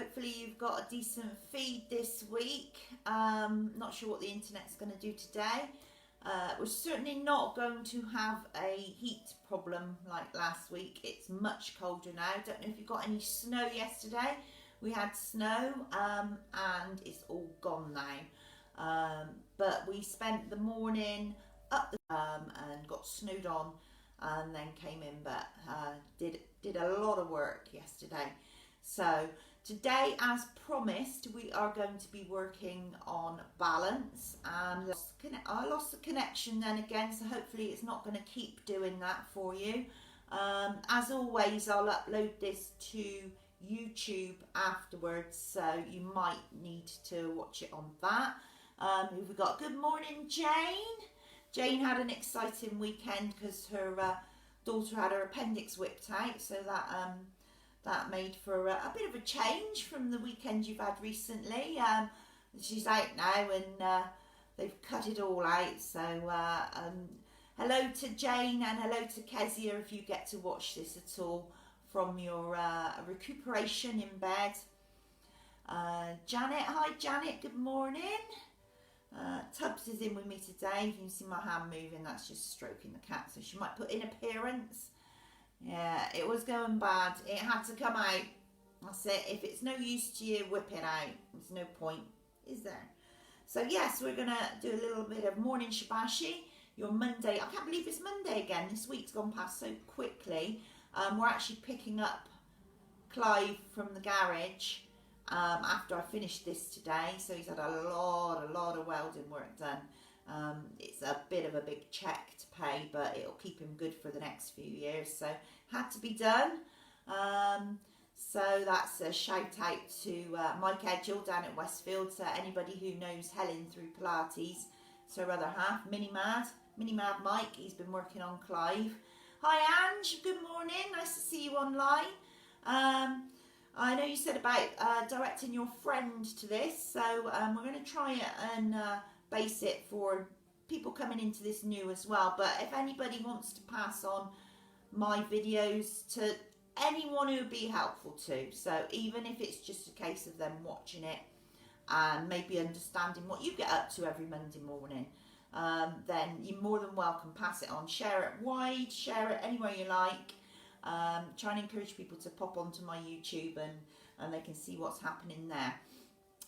Hopefully you've got a decent feed this week. Not sure what the internet's going to do today. We're certainly not going to have a heat problem like last week. It's much colder now. Don't know if you got any snow yesterday. We had snow and it's all gone now. But we spent the morning up and got snowed on and then came in, but did a lot of work yesterday. So today, as promised, we are going to be working on balance, and I lost the connection then again, so hopefully it's not going to keep doing that for you. As always, I'll upload this to YouTube afterwards, so you might need to watch it on that. We've got good morning, Jane. Jane had an exciting weekend because her daughter had her appendix whipped out, so that made for a bit of a change from the weekend you've had recently. She's out now and they've cut it all out. So hello to Jane and hello to Kezia if you get to watch this at all from your recuperation in bed. Janet, hi Janet, good morning. Tubbs is in with me today. If you can see my hand moving, that's just stroking the cat, so she might put in appearance. Yeah, it was going bad. It had to come out. That's it. If it's no use to you, whip it out. There's no point, is there? So yes, we're going to do a little bit of morning Shibashi. Your Monday. I can't believe it's Monday again. This week's gone past so quickly. We're actually picking up Clive from the garage after I finished this today. So he's had a lot of welding work done. It's a bit of a big check to pay, but it'll keep him good for the next few years, so had to be done. So that's a shout out to Mike Edgell down at Westfield, so anybody who knows Helen through Pilates. It's her other half, Mini Mad Mike. He's been working on Clive. Hi Ange, good morning, nice to see you online. I know you said about directing your friend to this, so we're going to try it and base it for people coming into this new as well. But if anybody wants to pass on my videos to anyone who would be helpful to, so even if it's just a case of them watching it and maybe understanding what you get up to every Monday morning, then you're more than welcome. Pass it on, share it wide, share it anywhere you like. Try and encourage people to pop onto my YouTube and they can see what's happening there.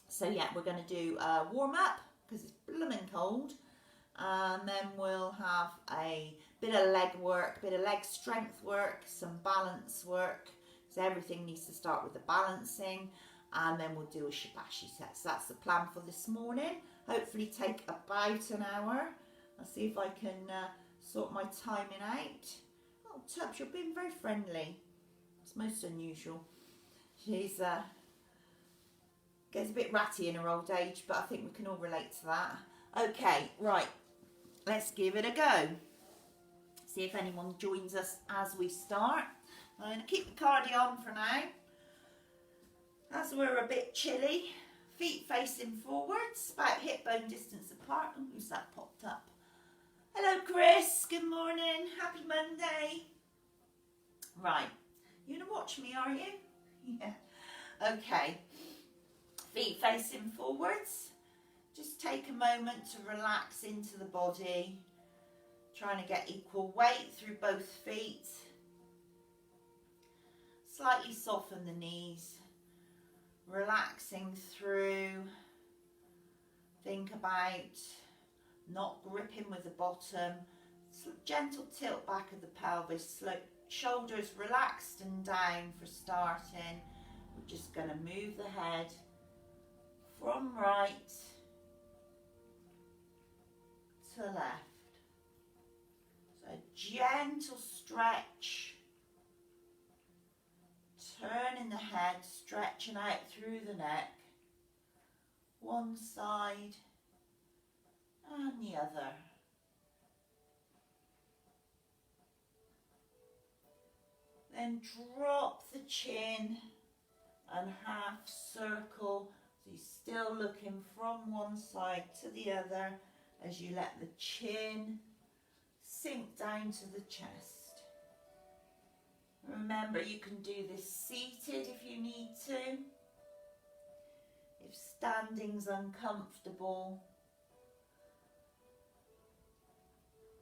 So yeah, we're going to do a warm up because it's blooming cold, and then we'll have a bit of leg work, bit of leg strength work, some balance work, so everything needs to start with the balancing, and then we'll do a Shibashi set. So that's the plan for this morning. Hopefully take about an hour. I'll see if I can sort my timing out. Oh Tubbs, you're being very friendly. It's most unusual. She's gets a bit ratty in her old age, but I think we can all relate to that. Okay, right, let's give it a go. See if anyone joins us as we start. I'm going to keep the cardio on for now, as we're a bit chilly. Feet facing forwards, about hip bone distance apart. Oh, who's that popped up? Hello Chris, good morning, happy Monday. Right, you're going to watch me, are you? Yeah, okay. Feet facing forwards. Just take a moment to relax into the body, trying to get equal weight through both feet. Slightly soften the knees, relaxing through. Think about not gripping with the bottom. Gentle tilt back of the pelvis, slow shoulders relaxed and down for starting. We're just going to move the head from right to left. So a gentle stretch, turning the head, stretching out through the neck, one side and the other. Then drop the chin and half circle, so you're still looking from one side to the other as you let the chin sink down to the chest. Remember, you can do this seated if you need to. If standing's uncomfortable,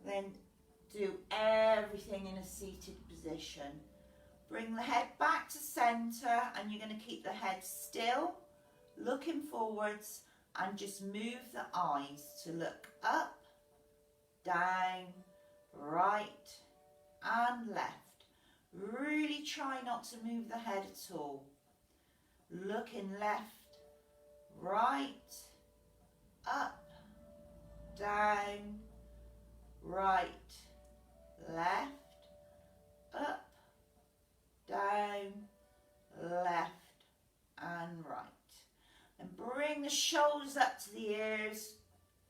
then do everything in a seated position. Bring the head back to centre, and you're going to keep the head still, looking forwards, and just move the eyes to look up, down, right and left. Really try not to move the head at all. Looking left, right, up, down, right, left, up, down, left and right. And bring the shoulders up to the ears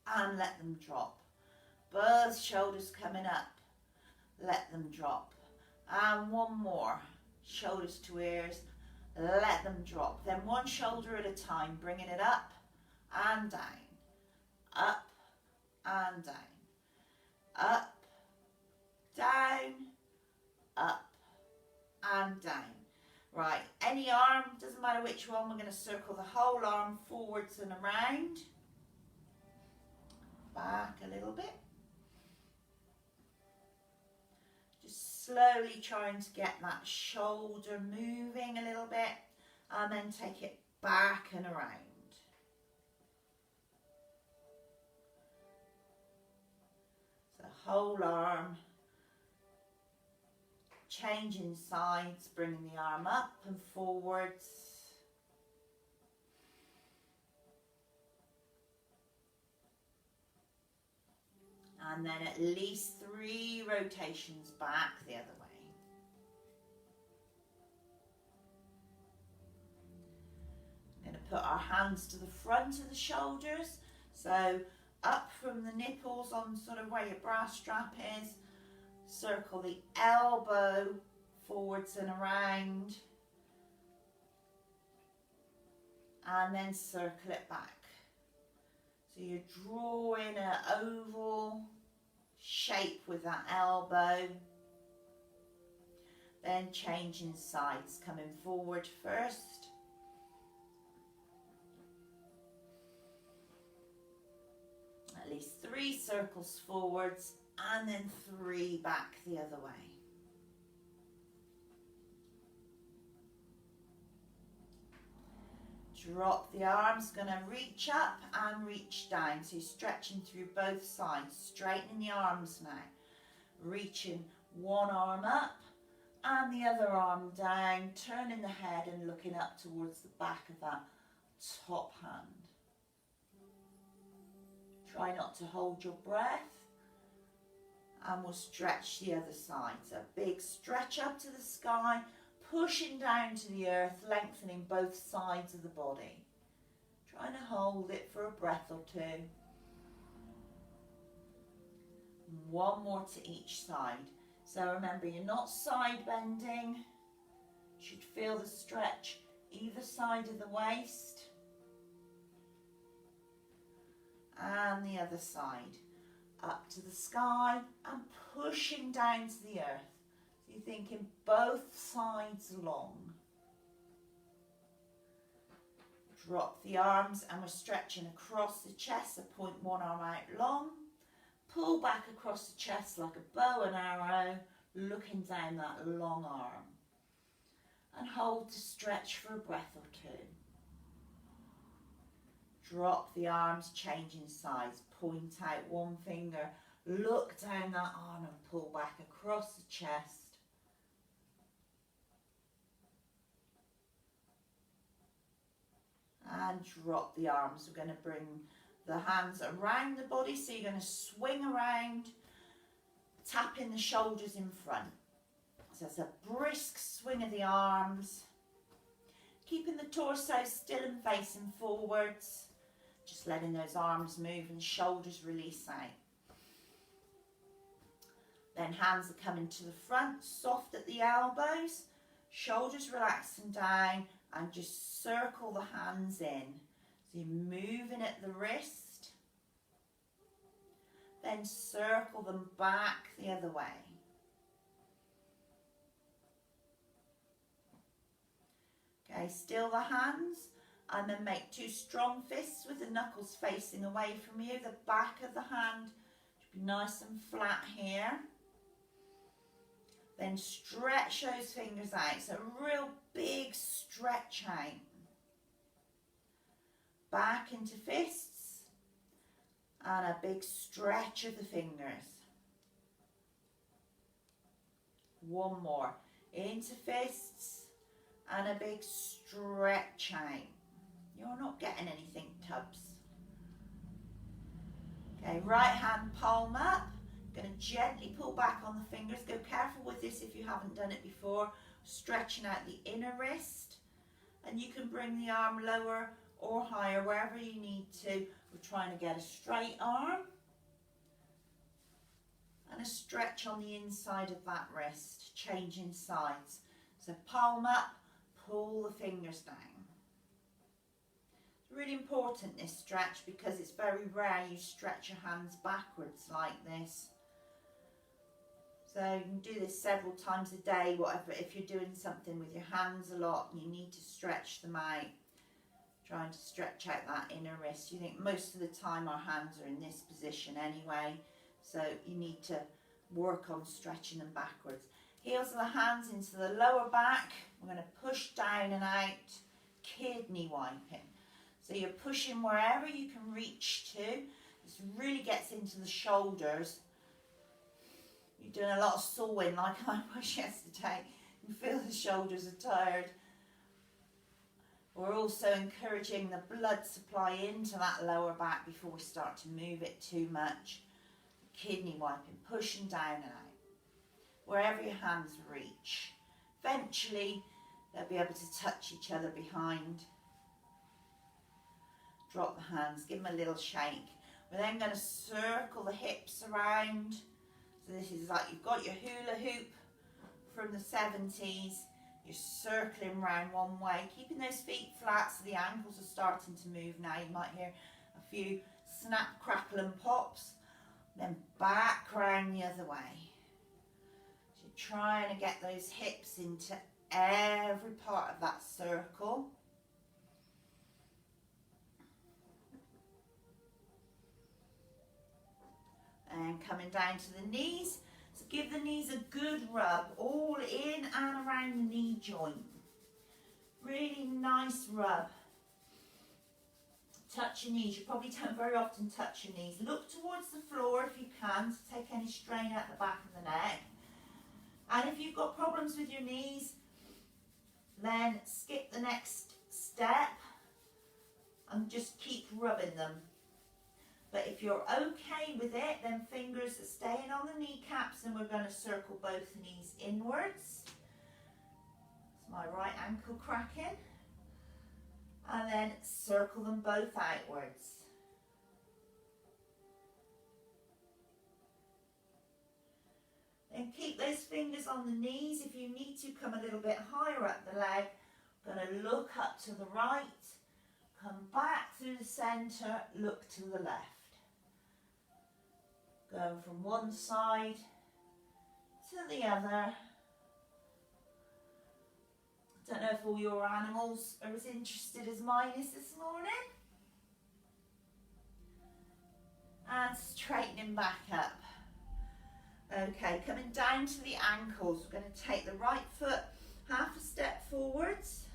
and let them drop. Both shoulders coming up, let them drop. And one more, shoulders to ears, let them drop. Then one shoulder at a time, bringing it up and down, up and down, up, down, up and down. Right, any arm, doesn't matter which one, we're going to circle the whole arm forwards and around. Back a little bit. Just slowly trying to get that shoulder moving a little bit, and then take it back and around. So whole arm. Changing sides, bringing the arm up and forwards. And then at least 3 rotations back the other way. I'm going to put our hands to the front of the shoulders. So up from the nipples on sort of where your bra strap is. Circle the elbow forwards and around, and then circle it back. So you're drawing an oval shape with that elbow, then changing sides, coming forward first, at least 3 circles forwards, and then 3 back the other way. Drop the arms, going to reach up and reach down. So you're stretching through both sides, straightening the arms now. Reaching one arm up and the other arm down, turning the head and looking up towards the back of that top hand. Try not to hold your breath. And we'll stretch the other side. So a big stretch up to the sky, pushing down to the earth, lengthening both sides of the body. Trying to hold it for a breath or 2. One more to each side. So remember, you're not side bending. You should feel the stretch either side of the waist. And the other side. Up to the sky and pushing down to the earth. So you're thinking both sides long. Drop the arms and we're stretching across the chest, so point one arm out long. Pull back across the chest like a bow and arrow, looking down that long arm. And hold to stretch for a breath or 2. Drop the arms, changing sides. Point out one finger, look down that arm and pull back across the chest. And drop the arms. We're going to bring the hands around the body, so you're going to swing around, tapping the shoulders in front. So it's a brisk swing of the arms, keeping the torso still and facing forwards. Just letting those arms move and shoulders release out. Then hands are coming to the front, soft at the elbows, shoulders relaxing down, and just circle the hands in. So you're moving at the wrist, then circle them back the other way. Okay, still the hands. And then make 2 strong fists with the knuckles facing away from you. The back of the hand should be nice and flat here. Then stretch those fingers out. So a real big stretch out. Back into fists. And a big stretch of the fingers. One more. Into fists. And a big stretch out. You're not getting anything, Tubbs. Okay, right hand palm up. Going to gently pull back on the fingers. Go careful with this if you haven't done it before. Stretching out the inner wrist. And you can bring the arm lower or higher, wherever you need to. We're trying to get a straight arm. And a stretch on the inside of that wrist. Changing sides. So palm up, pull the fingers down. Really important, this stretch, because it's very rare you stretch your hands backwards like this. So you can do this several times a day, whatever. If you're doing something with your hands a lot, you need to stretch them out. Trying to stretch out that inner wrist. You think most of the time our hands are in this position anyway, so you need to work on stretching them backwards. Heels of the hands into the lower back. We're going to push down and out, kidney wiping. So you're pushing wherever you can reach to. This really gets into the shoulders. You're doing a lot of sawing like I was yesterday. You feel the shoulders are tired. We're also encouraging the blood supply into that lower back before we start to move it too much. Kidney wiping, pushing down and out. Wherever your hands reach. Eventually, they'll be able to touch each other behind. Drop the hands, give them a little shake. We're then going to circle the hips around. So this is like you've got your hula hoop from the 70s. You're circling around one way, keeping those feet flat so the ankles are starting to move now. You might hear a few snap, crackle and pops. Then back round the other way. So you're trying to get those hips into every part of that circle. And coming down to the knees. So give the knees a good rub all in and around the knee joint. Really nice rub. Touch your knees. You probably don't very often touch your knees. Look towards the floor if you can to take any strain out the back of the neck. And if you've got problems with your knees, then skip the next step and just keep rubbing them. But if you're okay with it, then fingers are staying on the kneecaps and we're going to circle both knees inwards. That's my right ankle cracking. And then circle them both outwards. Then keep those fingers on the knees. If you need to, come a little bit higher up the leg. I'm going to look up to the right, come back through the centre, look to the left. Going from one side to the other. I don't know if all your animals are as interested as mine is this morning. And straightening back up. Okay, coming down to the ankles. We're going to take the right foot half a step forwards.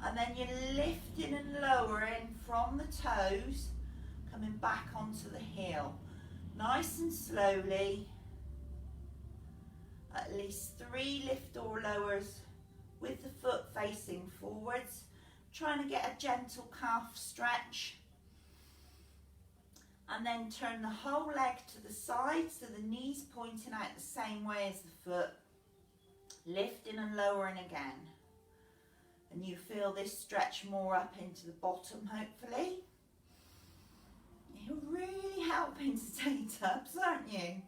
And then you're lifting and lowering from the toes, coming back onto the heel. Nice and slowly. At least 3 lift or lowers with the foot facing forwards. Trying to get a gentle calf stretch. And then turn the whole leg to the side so the knees pointing out the same way as the foot. Lifting and lowering again. And you feel this stretch more up into the bottom, hopefully. You're really helping today, Tubbs, aren't you?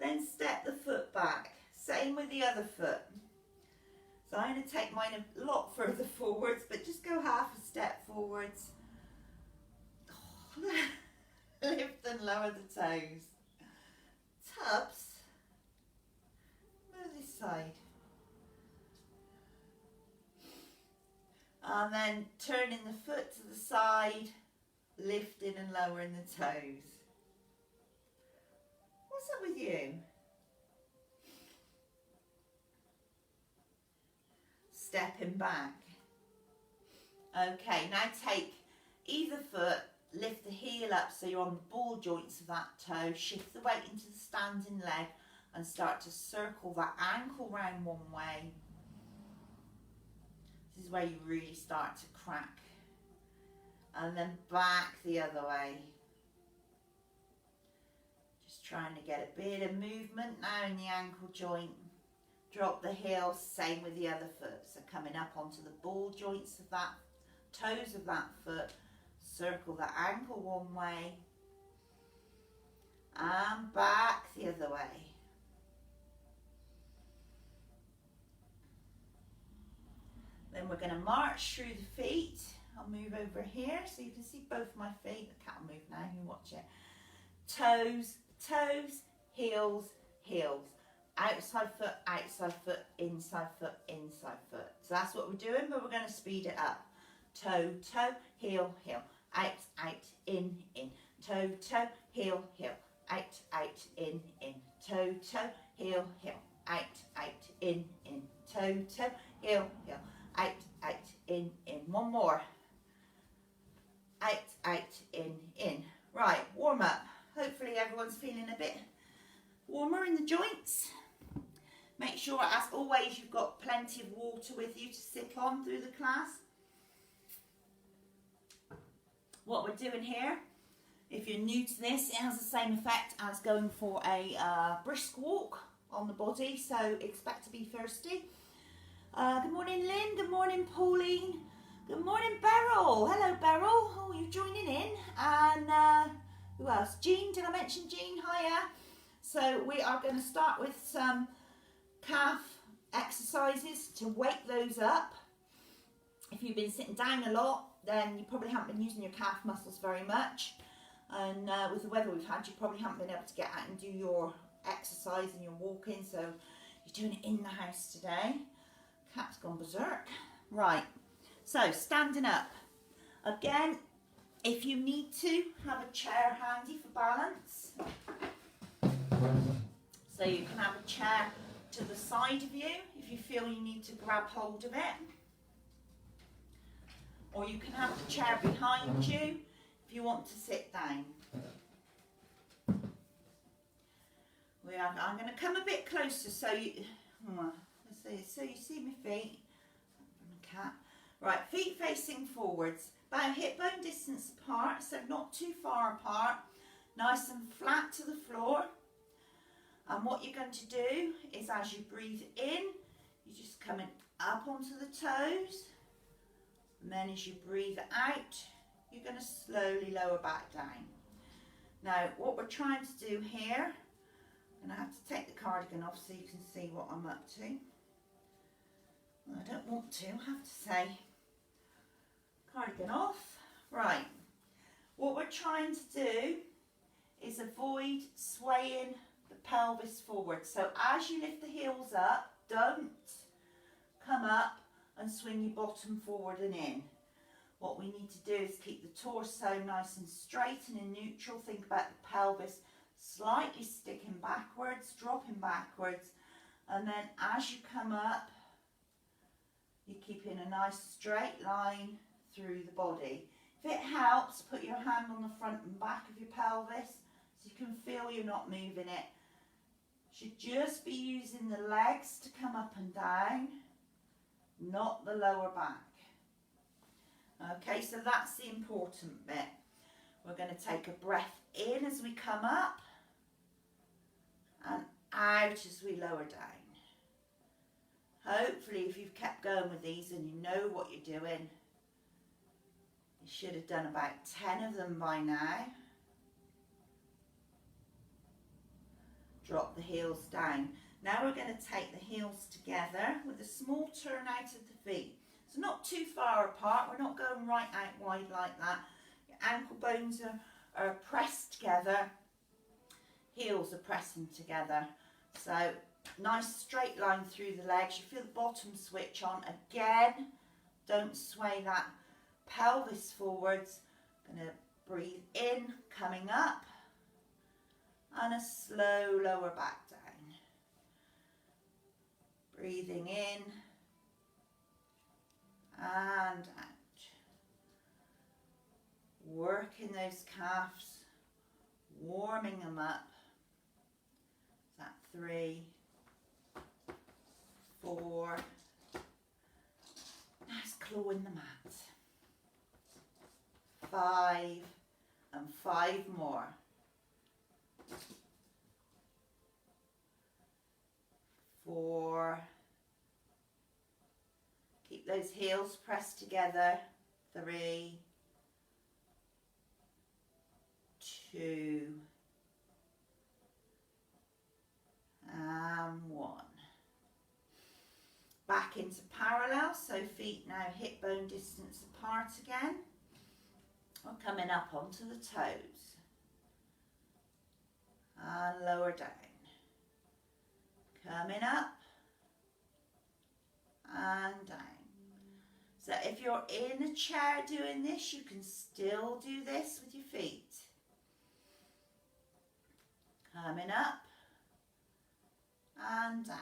Then step the foot back. Same with the other foot. So I'm going to take mine a lot further forwards, but just go half a step forwards. Lift and lower the toes. Tubbs, move this side. And then turning the foot to the side, lifting and lowering the toes. What's up with you? Stepping back. Okay, now take either foot, lift the heel up so you're on the ball joints of that toe, shift the weight into the standing leg and start to circle that ankle round one way. This is where you really start to crack. And then back the other way. Just trying to get a bit of movement now in the ankle joint. Drop the heel, same with the other foot. So coming up onto the ball joints of that, toes of that foot, circle the ankle one way, and back the other way. Then we're going to march through the feet. I'll move over here so you can see both my feet. The cat will move now, you watch it. Toes, toes, heels, heels. Outside foot, inside foot, inside foot. So that's what we're doing, but we're going to speed it up. Toe, toe, heel, heel. Out, out, in, in. Toe, toe, heel, heel. Out, out, in, in. Toe, toe, heel, heel. Out, out, in, in. Toe, toe, heel, heel. Out, out, in, in. One more. Out, out, in. Right, warm up. Hopefully everyone's feeling a bit warmer in the joints. Make sure, as always, you've got plenty of water with you to sip on through the class. What we're doing here, if you're new to this, it has the same effect as going for a brisk walk on the body, so expect to be thirsty. Good morning, Lynn. Good morning, Pauline. Good morning, Beryl. Hello, Beryl. Oh, you're joining in. And who else? Jean. Did I mention Jean? Hiya. So we are going to start with some calf exercises to wake those up. If you've been sitting down a lot, then you probably haven't been using your calf muscles very much. And with the weather we've had, you probably haven't been able to get out and do your exercise and your walking. So you're doing it in the house today. Cat's gone berserk. Right. So standing up. Again, if you need to, have a chair handy for balance. So you can have a chair to the side of you if you feel you need to grab hold of it. Or you can have the chair behind you if you want to sit down. I'm going to come a bit closer so you see my feet. Cat. Right, feet facing forwards, about hip bone distance apart, so not too far apart, nice and flat to the floor. And what you're going to do is, as you breathe in, you're just coming up onto the toes. And then as you breathe out, you're going to slowly lower back down. Now, what we're trying to do here, I'm going to have to take the cardigan off so you can see what I'm up to. Well, I don't want to, I have to say. Cardigan off. Right. What we're trying to do is avoid swaying the pelvis forward. So as you lift the heels up, don't come up and swing your bottom forward and in. What we need to do is keep the torso nice and straight and in neutral. Think about the pelvis slightly sticking backwards, dropping backwards, and then as you come up, you're keeping a nice straight line through the body. If it helps, put your hand on the front and back of your pelvis so you can feel you're not moving it. Should just be using the legs to come up and down, not the lower back. Okay, so that's the important bit. We're going to take a breath in as we come up and out as we lower down. Hopefully, if you've kept going with these and you know what you're doing, you should have done about 10 of them by now. Drop the heels down. Now we're going to take the heels together with a small turn out of the feet. So not too far apart, we're not going right out wide like that. Your ankle bones are pressed together, heels are pressing together. So nice straight line through the legs, you feel the bottom switch on. Again, Don't sway that pelvis forwards. Gonna breathe in, coming up, and a slow lower back down. Breathing in and out. Working those calves, warming them up. Is that 3, 4. Nice claw in the mat. 5 and 5 more. 4. Keep those heels pressed together. 3, 2, and 1. Back into parallel, so feet now hip bone distance apart again. We're coming up onto the toes. And lower down. Coming up and down. So if you're in a chair doing this, you can still do this with your feet. Coming up and down.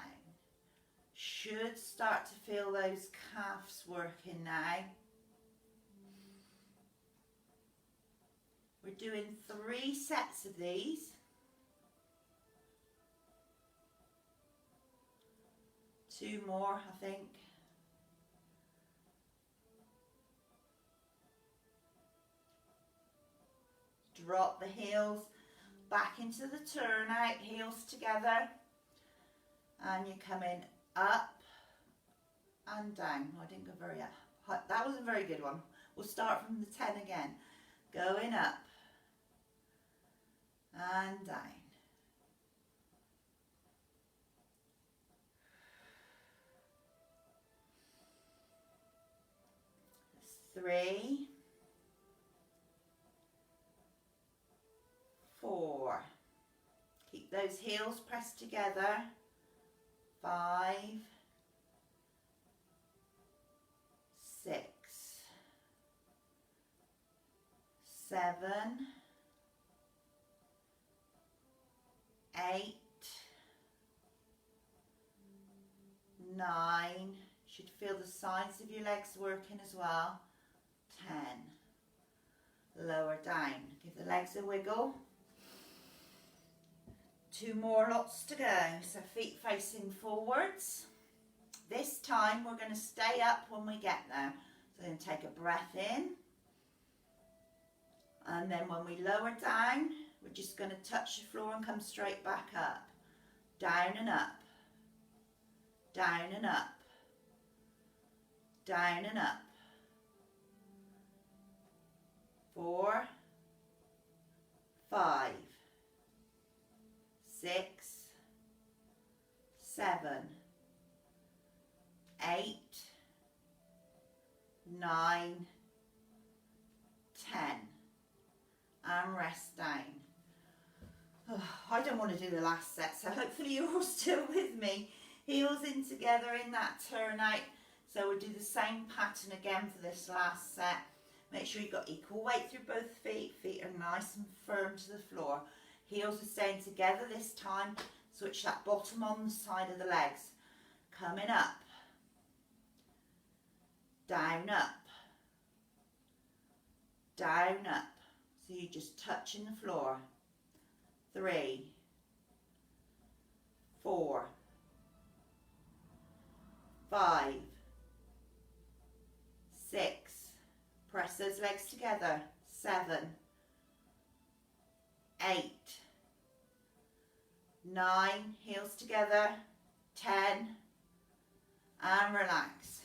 Should start to feel those calves working now. We're doing 3 sets of these. 2 more, I think. Drop the heels back into the turnout, heels together, and you're coming up and down. Oh, I didn't go very high. That was a very good one. We'll start from the 10 again. Going up and down. 3, 4. Keep those heels pressed together. 5, 6, 7, 8, 9. Should feel the sides of your legs working as well. 10. Lower down. Give the legs a wiggle. 2 more lots to go. So feet facing forwards. This time we're going to stay up when we get there. So we're going to take a breath in. And then when we lower down, we're just going to touch the floor and come straight back up. Down and up. Down and up. Down and up. 4, 5, 6, 7, 8, 9, 10. And rest down. Oh, I don't want to do the last set, so hopefully you're all still with me. Heels in together in that turnout. So we'll do the same pattern again for this last set. Make sure you've got equal weight through both feet. Feet are nice and firm to the floor. Heels are staying together this time. Switch that bottom on the side of the legs. Coming up. Down, up. Down, up. So you're just touching the floor. 3, 4, 5, 6. Press those legs together. 7, 8, 9. Heels together. 10. And relax.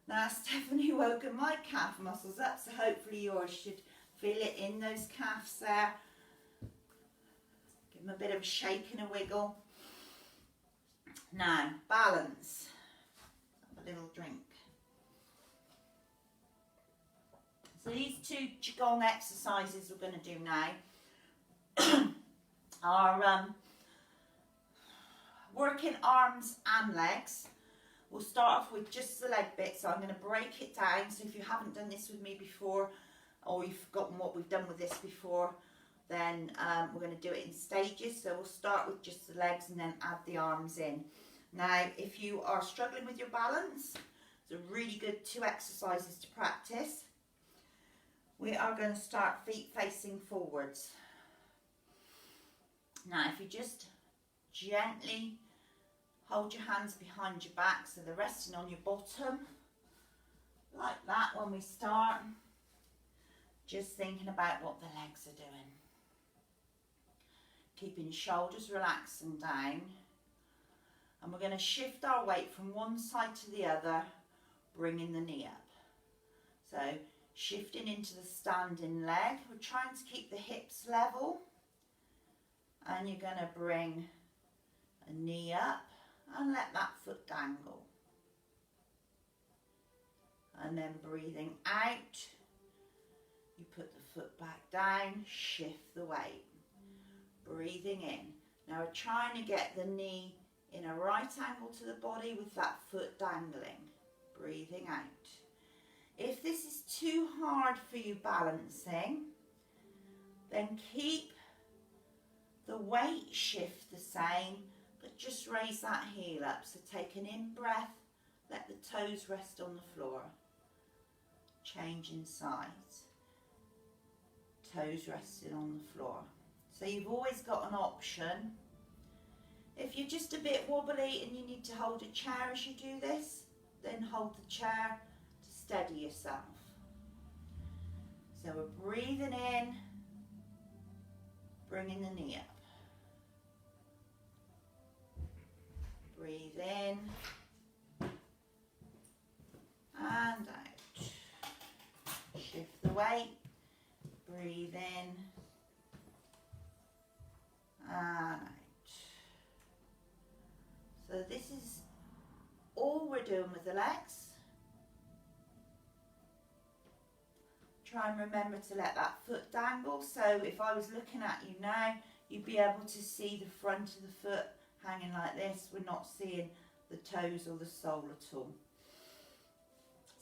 Now that's definitely woken my calf muscles up, so hopefully yours should feel it in those calves there. Give them a bit of a shake and a wiggle. Now, balance. Have a little drink. So these 2 Qigong exercises we're going to do now are working arms and legs. We'll start off with just the leg bit, so I'm going to break it down. So if you haven't done this with me before, or you've forgotten what we've done with this before, then we're going to do it in stages. So we'll start with just the legs and then add the arms in. Now, if you are struggling with your balance, it's a really good 2 exercises to practice. We are going to start feet facing forwards. Now, if you just gently hold your hands behind your back so they're resting on your bottom, like that when we start, just thinking about what the legs are doing. Keeping your shoulders relaxed and down. And we're going to shift our weight from one side to the other, bringing the knee up. So shifting into the standing leg. We're trying to keep the hips level. And you're going to bring a knee up and let that foot dangle. And then breathing out, you put the foot back down, shift the weight. Breathing in. Now we're trying to get the knee in a right angle to the body with that foot dangling. Breathing out. If this is too hard for you balancing, then keep the weight shift the same, but just raise that heel up. So take an in-breath, let the toes rest on the floor. Changing sides. Toes resting on the floor. So you've always got an option. If you're just a bit wobbly and you need to hold a chair as you do this, then hold the chair to steady yourself. So we're breathing in, bringing the knee up. Breathe in and out. Shift the weight. Breathe in and out. So this is all we're doing with the legs. Try and remember to let that foot dangle. So if I was looking at you now, you'd be able to see the front of the foot hanging like this. We're not seeing the toes or the sole at all.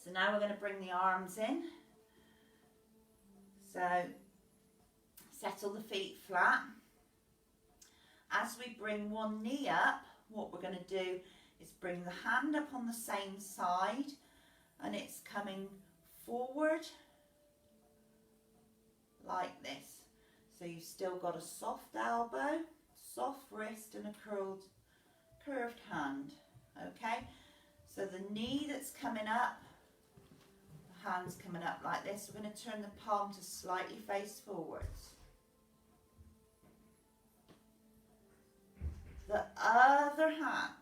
So now we're going to bring the arms in. So settle the feet flat. As we bring one knee up, what we're going to do is bring the hand up on the same side, and it's coming forward like this. So you've still got a soft elbow, soft wrist and a curved hand. Okay, so the knee that's coming up, the hand's coming up like this. We're going to turn the palm to slightly face forwards. The other hand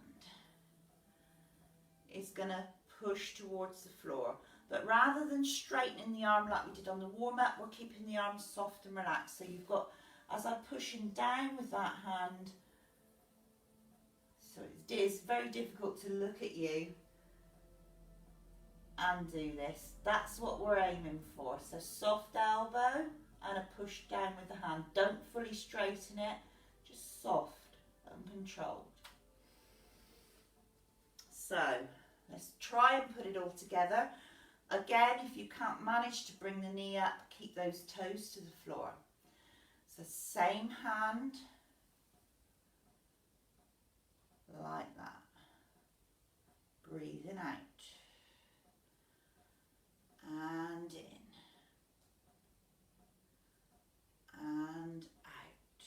is going to push towards the floor. But rather than straightening the arm like we did on the warm-up, we're keeping the arm soft and relaxed. So you've got, as I'm pushing down with that hand, so it is very difficult to look at you and do this. That's what we're aiming for. So soft elbow and a push down with the hand. Don't fully straighten it, just soft and controlled. So let's try and put it all together. Again, if you can't manage to bring the knee up, keep those toes to the floor. So same hand, like that. Breathing out and in and out.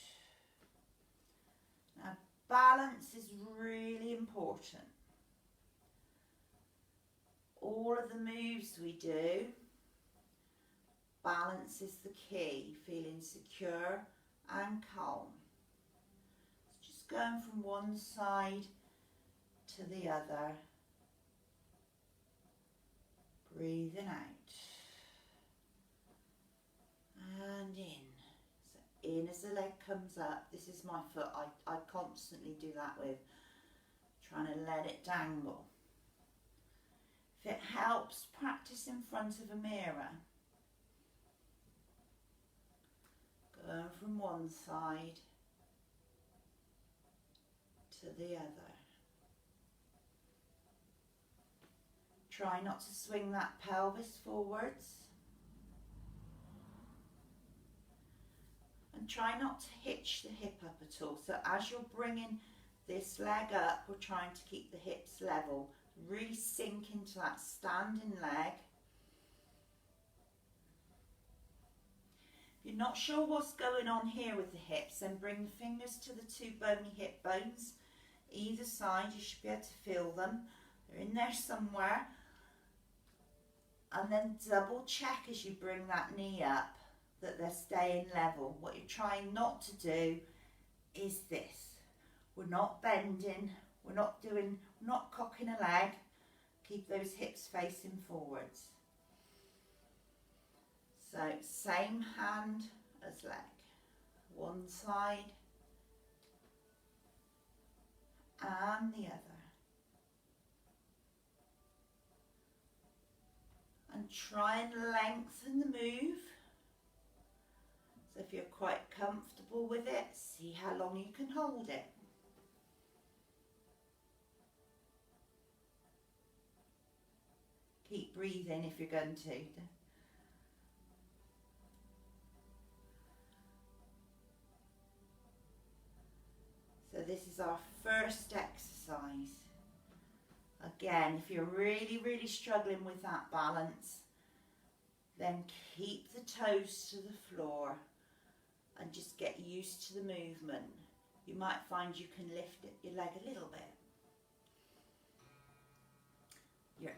Now, balance is really important. All of the moves we do, balance is the key. Feeling secure and calm. It's just going from one side to the other. Breathing out and in. So in as the leg comes up. This is my foot. I constantly do that with. Trying to let it dangle. If it helps, practice in front of a mirror. Going from one side to the other. Try not to swing that pelvis forwards. And try not to hitch the hip up at all. So as you're bringing this leg up, we're trying to keep the hips level. Really sink into that standing leg. If you're not sure what's going on here with the hips, then bring the fingers to the two bony hip bones. Either side, you should be able to feel them. They're in there somewhere. And then double check as you bring that knee up that they're staying level. What you're trying not to do is this. We're not bending, we're not cocking a leg. Keep those hips facing forwards. So same hand as leg. One side and the other. And try and lengthen the move. So if you're quite comfortable with it, see how long you can hold it. Keep breathing if you're going to. So this is our first exercise. Again, if you're really, really struggling with that balance, then keep the toes to the floor and just get used to the movement. You might find you can lift your leg a little bit. You're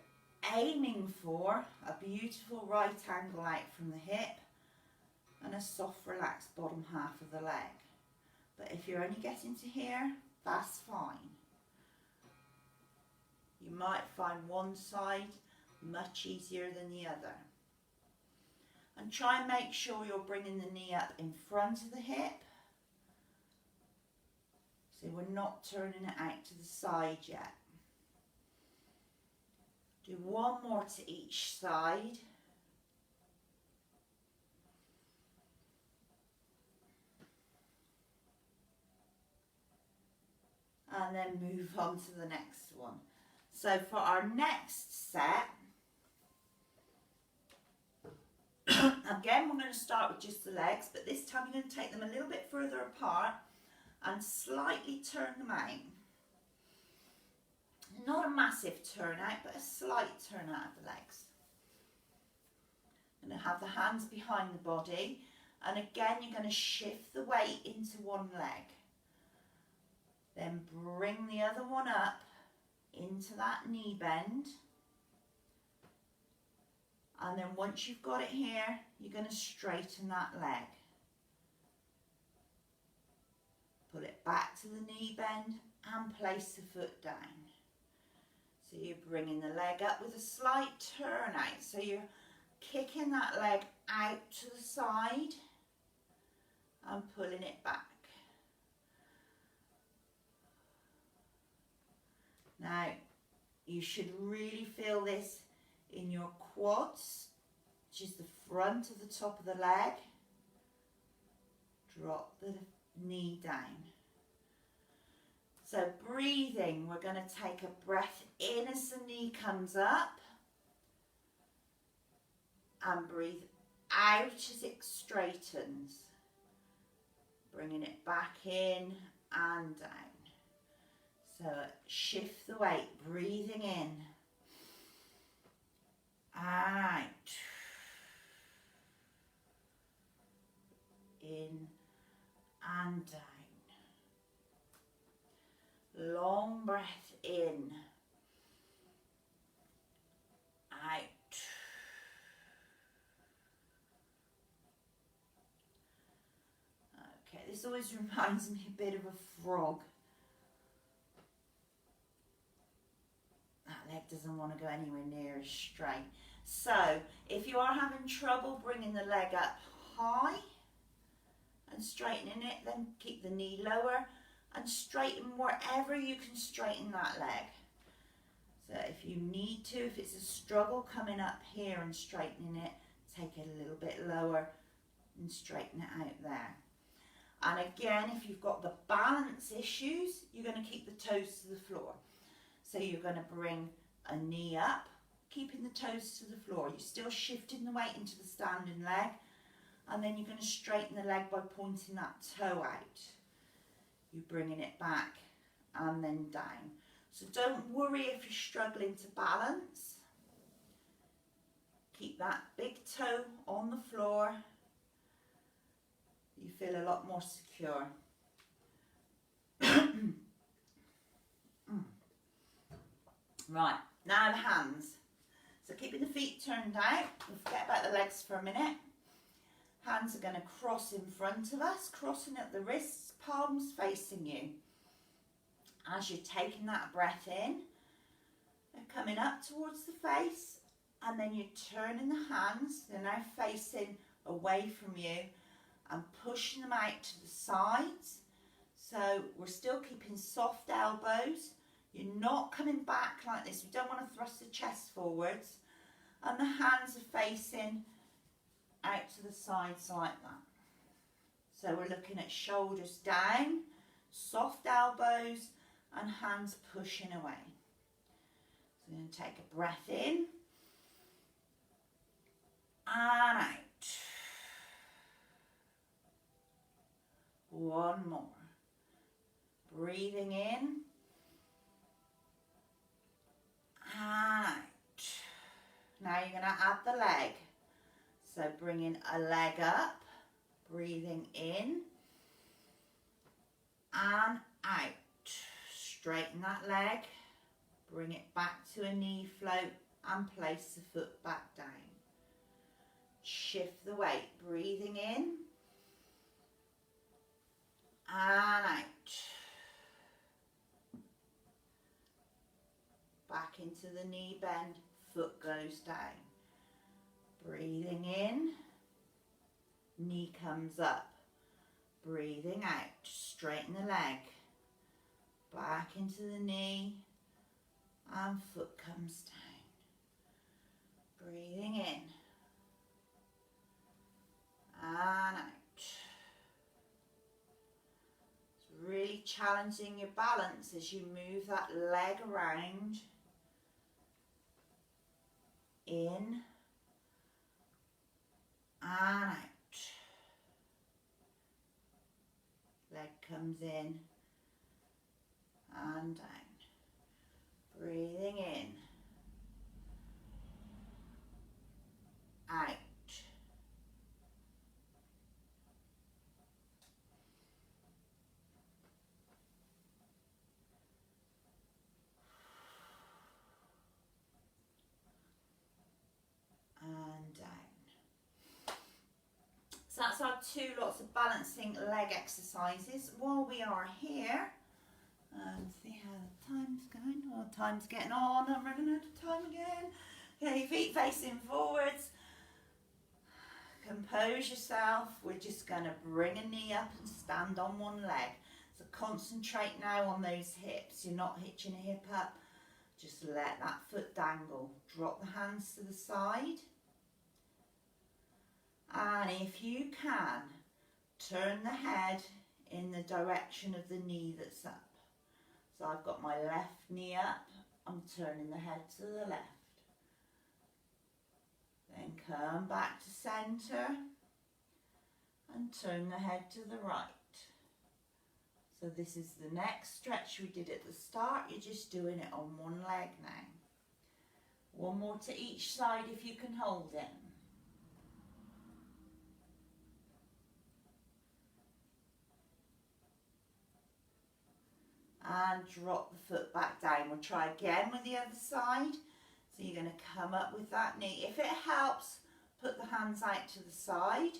aiming for a beautiful right angle out from the hip and a soft, relaxed bottom half of the leg. But if you're only getting to here, that's fine. You might find one side much easier than the other. And try and make sure you're bringing the knee up in front of the hip. So we're not turning it out to the side yet. Do one more to each side. And then move on to the next one. So for our next set, again, we're going to start with just the legs, but this time you're going to take them a little bit further apart and slightly turn them out. Not a massive turnout, but a slight turnout of the legs. You're going to have the hands behind the body, and again, you're going to shift the weight into one leg. Then bring the other one up into that knee bend. And then once you've got it here, you're going to straighten that leg. Pull it back to the knee bend and place the foot down. So you're bringing the leg up with a slight turn out. So you're kicking that leg out to the side and pulling it back. Now, you should really feel this in your quads, which is the front of the top of the leg. Drop the knee down. So breathing, we're going to take a breath in as the knee comes up and breathe out as it straightens. Bringing it back in and down. So shift the weight, breathing in, out, in and down. Long breath in, out. Okay, this always reminds me a bit of a frog. That leg doesn't want to go anywhere near as straight. So, if you are having trouble bringing the leg up high and straightening it, then keep the knee lower and straighten wherever you can straighten that leg. So if you need to, if it's a struggle coming up here and straightening it, take it a little bit lower and straighten it out there. And again, if you've got the balance issues, you're going to keep the toes to the floor. So you're going to bring a knee up keeping the toes to the floor. You're still shifting the weight into the standing leg, and then you're going to straighten the leg by pointing that toe out. You're bringing it back and then down. So don't worry if you're struggling to balance. Keep that big toe on the floor. You feel a lot more secure. Right, now the hands. So keeping the feet turned out, we'll forget about the legs for a minute. Hands are going to cross in front of us, crossing at the wrists, palms facing you. As you're taking that breath in, they're coming up towards the face, and then you're turning the hands, they're now facing away from you and pushing them out to the sides. So we're still keeping soft elbows. You're not coming back like this. We don't want to thrust the chest forwards. And the hands are facing out to the sides like that. So we're looking at shoulders down, soft elbows, and hands pushing away. So we're going to take a breath in and out. One more. Breathing in and out. Now you're going to add the leg. So bringing a leg up, breathing in and out. Straighten that leg, bring it back to a knee float and place the foot back down. Shift the weight, breathing in and out. Back into the knee bend, foot goes down. Breathing in, knee comes up. Breathing out, straighten the leg. Back into the knee and foot comes down. Breathing in and out. It's really challenging your balance as you move that leg around. In and out. Leg comes in and down. Breathing in, out. And down. So that's our 2 lots of balancing leg exercises. While we are here, see how the time's going. Oh, time's getting on. I'm running out of time again. Okay, feet facing forwards. Compose yourself. We're just going to bring a knee up and stand on one leg. So concentrate now on those hips. You're not hitching a hip up. Just let that foot dangle. Drop the hands to the side. And if you can, turn the head in the direction of the knee that's up. So I've got my left knee up, I'm turning the head to the left. Then come back to centre and turn the head to the right. So this is the next stretch we did at the start. You're just doing it on one leg now. One more to each side if you can hold it. And drop the foot back down. We'll try again with the other side. So you're going to come up with that knee. If it helps, put the hands out to the side.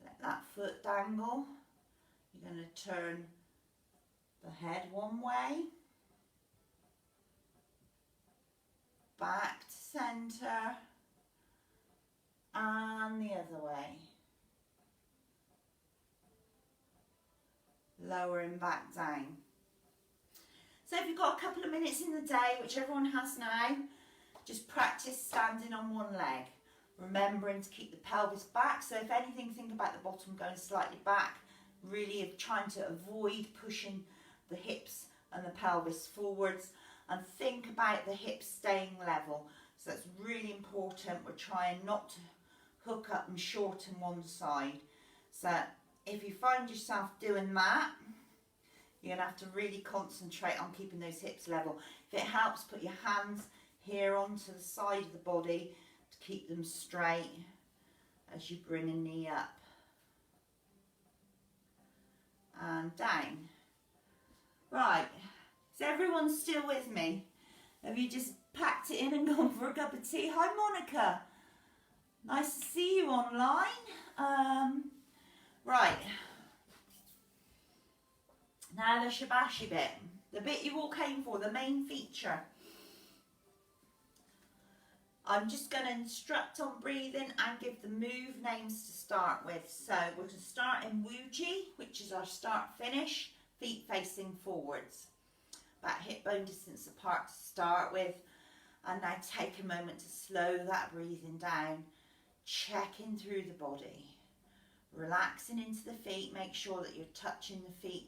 Let that foot dangle. You're going to turn the head one way. Back to centre. And the other way. Lowering back down. So if you've got a couple of minutes in the day, which everyone has now, just practice standing on one leg. Remembering to keep the pelvis back. So if anything, think about the bottom going slightly back. Really trying to avoid pushing the hips and the pelvis forwards. and think about the hips staying level. So that's really important. We're trying not to hook up and shorten one side. So if you find yourself doing that, you're going to have to really concentrate on keeping those hips level. If it helps, put your hands here onto the side of the body to keep them straight as you bring a knee up and down. Right, is everyone still with me? Have you just packed it in and gone for a cup of tea? Hi Monica, nice to see you online. Right, now the Shibashi bit, the bit you all came for, the main feature. I'm just going to instruct on breathing and give the move names to start with. So we're going to start in Wuji, which is our start finish, feet facing forwards, about hip bone distance apart to start with. And now take a moment to slow that breathing down, checking through the body, relaxing into the feet. Make sure that you're touching the feet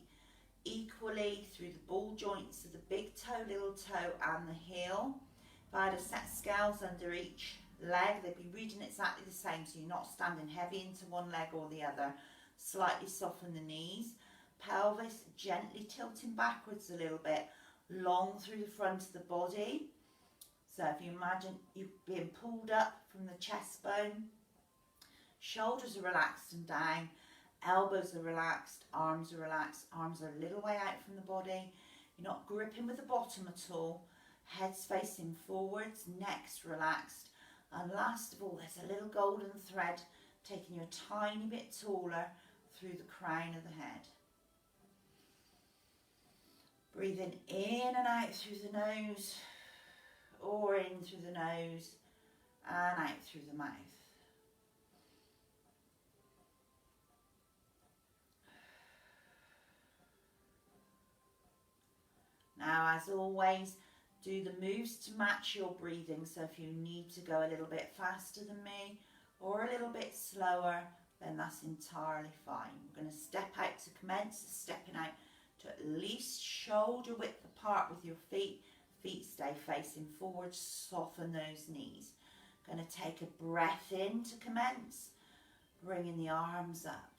equally through the ball joints of the big toe, little toe and the heel. If I had a set of scales under each leg, they'd be reading exactly the same, so you're not standing heavy into one leg or the other. Slightly soften the knees, pelvis gently tilting backwards a little bit, long through the front of the body. So if you imagine you being pulled up from the chest bone, shoulders are relaxed and down, elbows are relaxed, arms are a little way out from the body. You're not gripping with the bottom at all. Head's facing forwards, neck's relaxed. And last of all, there's a little golden thread taking you a tiny bit taller through the crown of the head. Breathing in and out through the nose, or in through the nose and out through the mouth. Now, as always, do the moves to match your breathing. So if you need to go a little bit faster than me or a little bit slower, then that's entirely fine. We're going to step out to commence, stepping out to at least shoulder width apart with your feet. Feet stay facing forward, soften those knees. Going to take a breath in to commence, bringing the arms up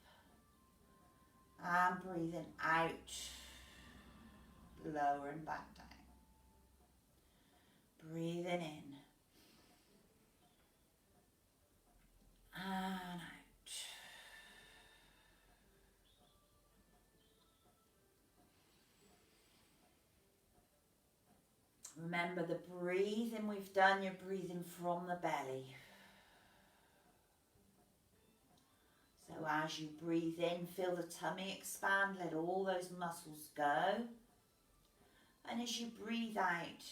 and breathing out, lowering back down. Breathing in and out. Remember the breathing we've done, you're breathing from the belly. So as you breathe in, feel the tummy expand, let all those muscles go. And as you breathe out,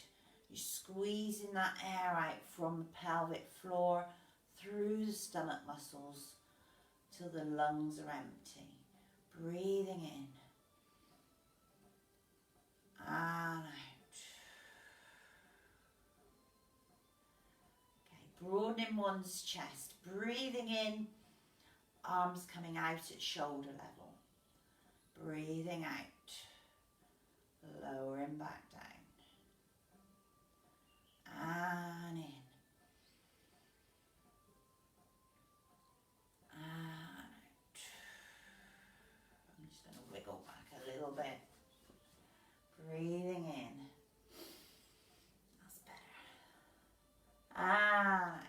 you're squeezing that air out from the pelvic floor through the stomach muscles till the lungs are empty. Breathing in and out. Okay, broadening one's chest. Breathing in, arms coming out at shoulder level. Breathing out, lowering back down. And in. And out. I'm just going to wiggle back a little bit. Breathing in. That's better. And out.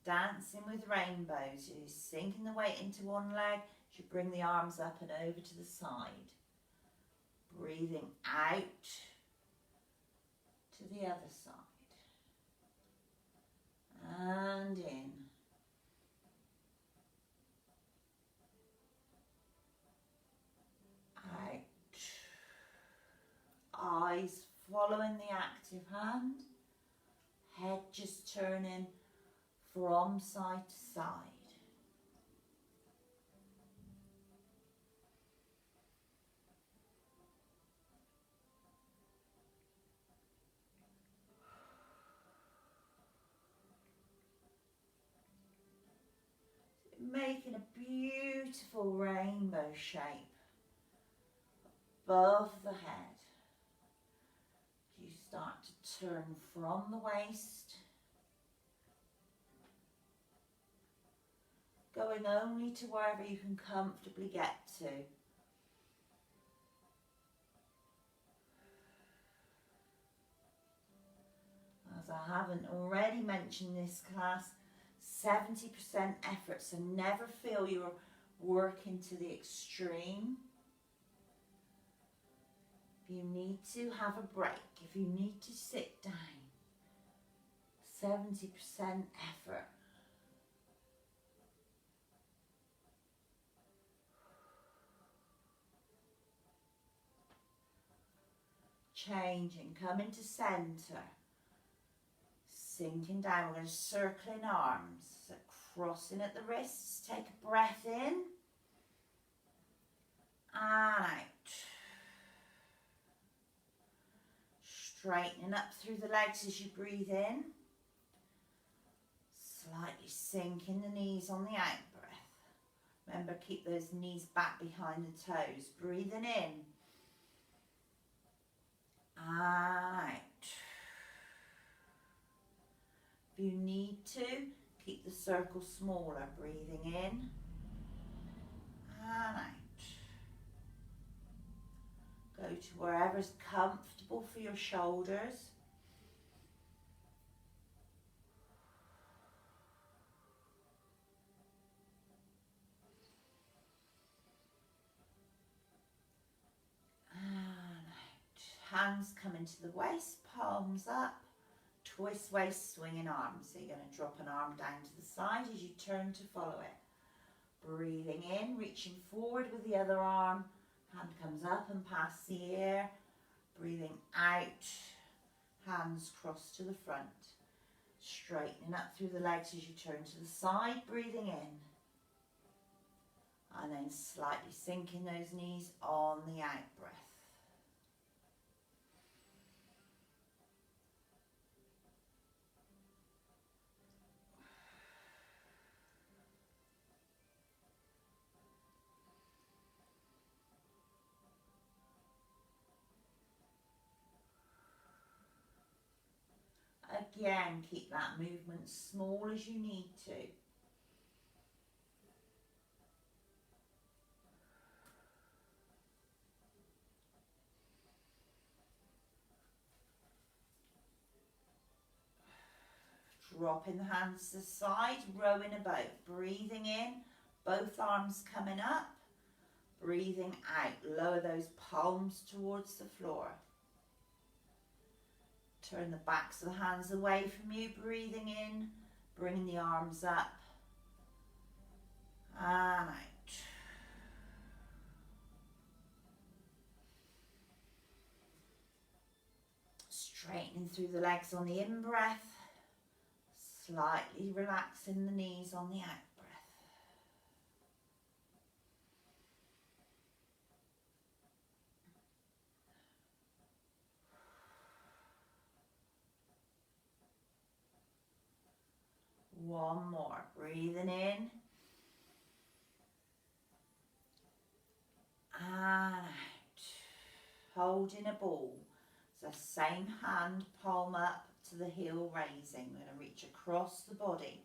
Dancing with rainbows. You're sinking the weight into one leg. You bring the arms up and over to the side. Breathing out to the other side. And in. Out. Eyes following the active hand. Head just turning from side to side. Making a beautiful rainbow shape above the head. You start to turn from the waist, going only to wherever you can comfortably get to. As I haven't already mentioned this class, 70% effort, so never feel you're working to the extreme. If you need to have a break, if you need to sit down, 70% effort. Changing, coming to centre. Sinking down, we're going to circle in arms, so crossing at the wrists, take a breath in and out. Straightening up through the legs as you breathe in, slightly sinking the knees on the out breath. Remember, keep those knees back behind the toes, breathing in and out. If you need to, keep the circle smaller, breathing in and out. Go to wherever's comfortable for your shoulders. And out. Hands come into the waist, palms up. Twist waist, swinging arms. So you're going to drop an arm down to the side as you turn to follow it. Breathing in, reaching forward with the other arm. Hand comes up and past the ear. Breathing out, hands cross to the front. Straightening up through the legs as you turn to the side, breathing in. And then slightly sinking those knees on the out breath. Again, keep that movement small as you need to. Dropping the hands to the side, rowing a boat. Breathing in, both arms coming up. Breathing out, lower those palms towards the floor. Turn the backs of the hands away from you, breathing in, bringing the arms up and out. Straightening through the legs on the in-breath, slightly relaxing the knees on the out-breath. One more, breathing in and out. Holding a ball. So same hand, palm up to the heel raising. We're going to reach across the body.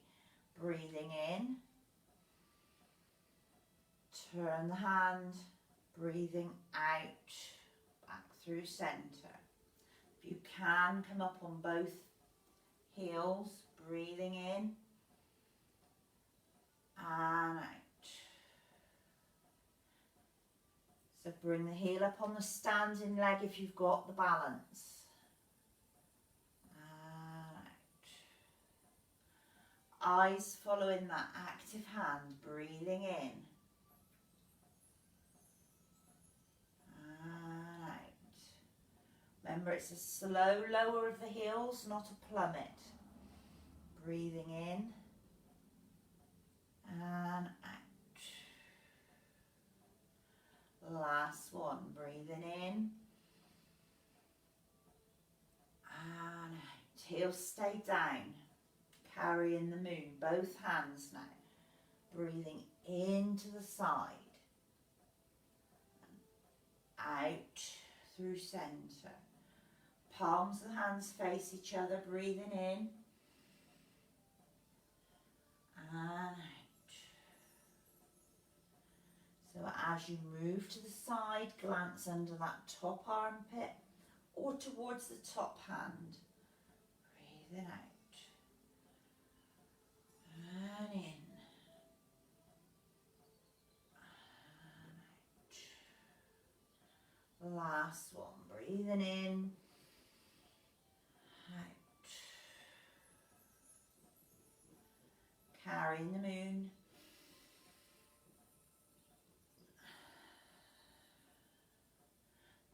Breathing in. Turn the hand. Breathing out. Back through centre. If you can, come up on both heels. Breathing in and out. So bring the heel up on the standing leg if you've got the balance. And out. Eyes following that active hand, breathing in. And out. Remember, it's a slow lower of the heels, not a plummet. Breathing in and out. Last one, breathing in and out. Heels stay down, carrying the moon, both hands now. Breathing into the side, out through centre. Palms of the hands face each other, breathing in and out. So as you move to the side, glance under that top armpit or towards the top hand. Breathing out and in and out. Last one, breathing in, out. Carrying the moon.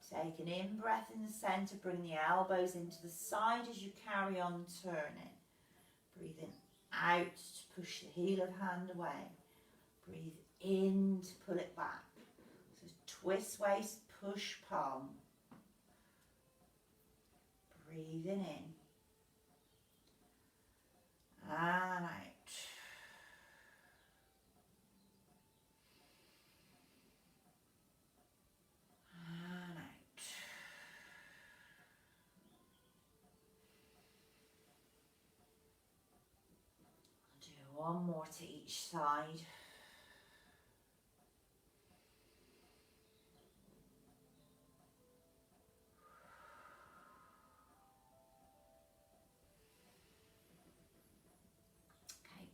Take an in-breath in the centre, bring the elbows into the side as you carry on turning. Breathing out to push the heel of hand away. Breathe in to pull it back. So twist waist, push palm. Breathing in and out. And out. Do one more to each side.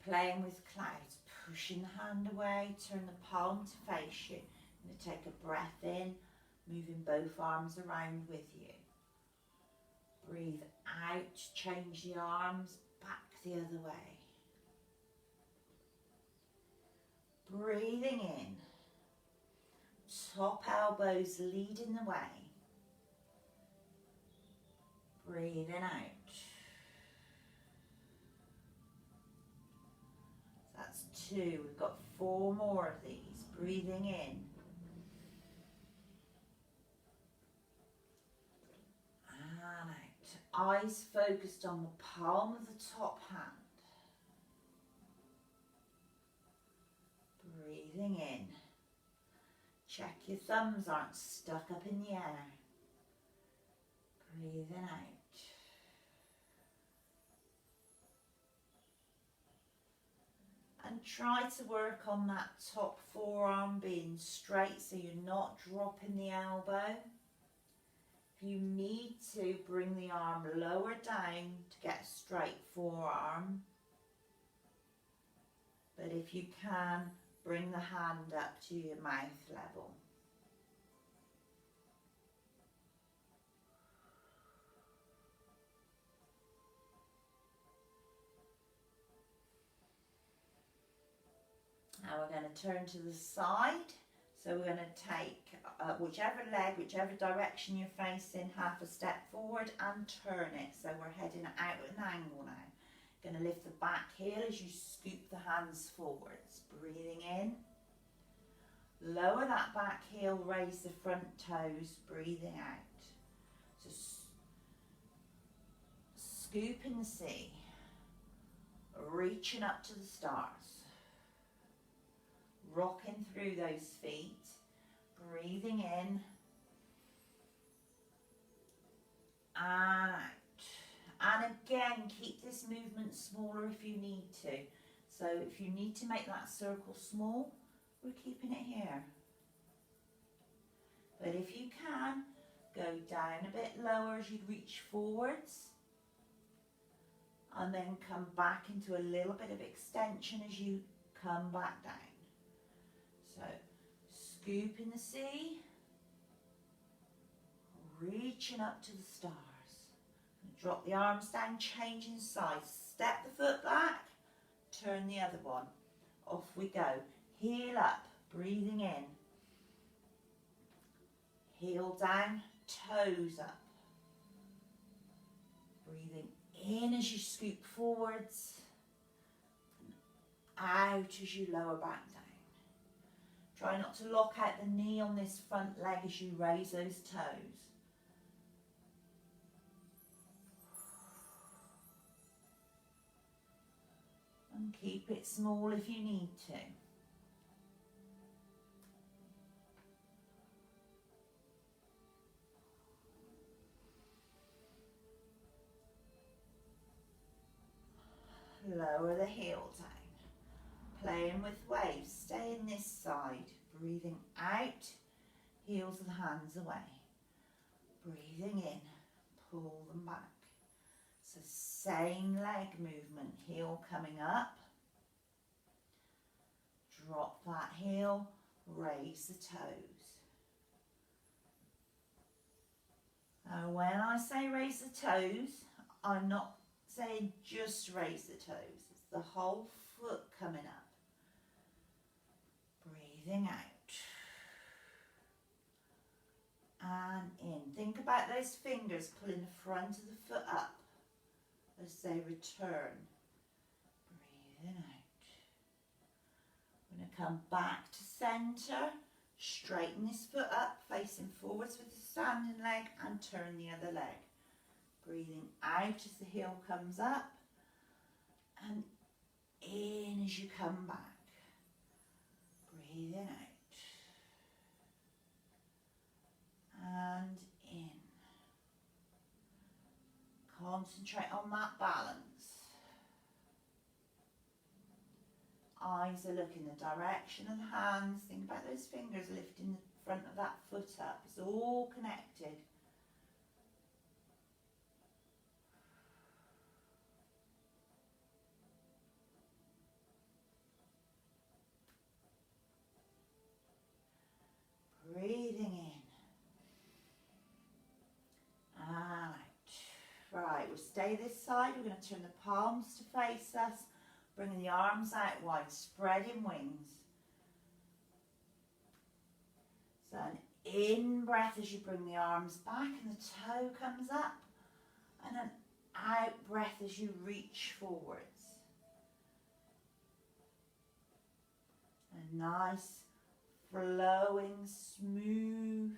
Playing with clouds, pushing the hand away, turn the palm to face you. I'm going to take a breath in, moving both arms around with you. Breathe out, change the arms back the other way. Breathing in, top elbows leading the way. Breathing out. That's 2. We've got 4 more of these. Breathing in. And out. Eyes focused on the palm of the top hand. Breathing in. Check your thumbs aren't stuck up in the air. Breathing out. And try to work on that top forearm being straight so you're not dropping the elbow. If you need to, bring the arm lower down to get a straight forearm. But if you can, bring the hand up to your mouth level. Now we're going to turn to the side. So we're going to take whichever leg, whichever direction you're facing, half a step forward and turn it. So we're heading out at an angle now. Going to lift the back heel as you scoop the hands forwards. Breathing in. Lower that back heel, raise the front toes, breathing out. So scooping the sea, reaching up to the stars. Rocking through those feet, breathing in and out. And again, keep this movement smaller if you need to. So if you need to make that circle small, we're keeping it here. But if you can, go down a bit lower as you reach forwards. And then come back into a little bit of extension as you come back down. So, scoop in the sea, reaching up to the stars. Drop the arms down, changing sides. Step the foot back, turn the other one. Off we go. Heel up, breathing in. Heel down, toes up. Breathing in as you scoop forwards. out as you lower back down. Try not to lock out the knee on this front leg as you raise those toes. And keep it small if you need to. Lower the heel down. Playing with waves. Stay in this side. Breathing out. Heels of the hands away. Breathing in. Pull them back. So same leg movement. Heel coming up. Drop that heel. Raise the toes. Now when I say raise the toes, I'm not saying just raise the toes. It's the whole foot coming up. Breathing out. And in. Think about those fingers pulling the front of the foot up as they return. Breathing out. We're going to come back to centre. Straighten this foot up, facing forwards with the standing leg, and turn the other leg. Breathing out as the heel comes up, and in as you come back. Breathing out. And in. Concentrate on that balance. Eyes are looking the direction of the hands. Think about those fingers lifting the front of that foot up. It's all connected. Breathing in. And out. Right, we'll stay this side. We're going to turn the palms to face us. Bringing the arms out wide, spreading wings. So an in breath as you bring the arms back and the toe comes up. And an out breath as you reach forwards. A nice, flowing, smooth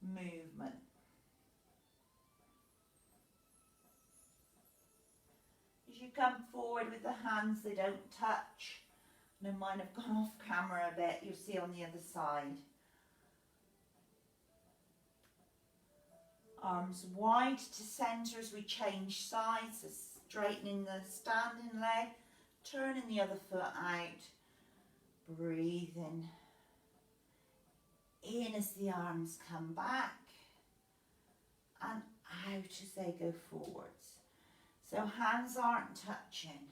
movement. As you come forward with the hands, they don't touch. No, mine have gone off camera a bit. You'll see on the other side. Arms wide to centre as we change sides. So straightening the standing leg. Turning the other foot out. Breathing in as the arms come back. And out as they go forwards. So hands aren't touching.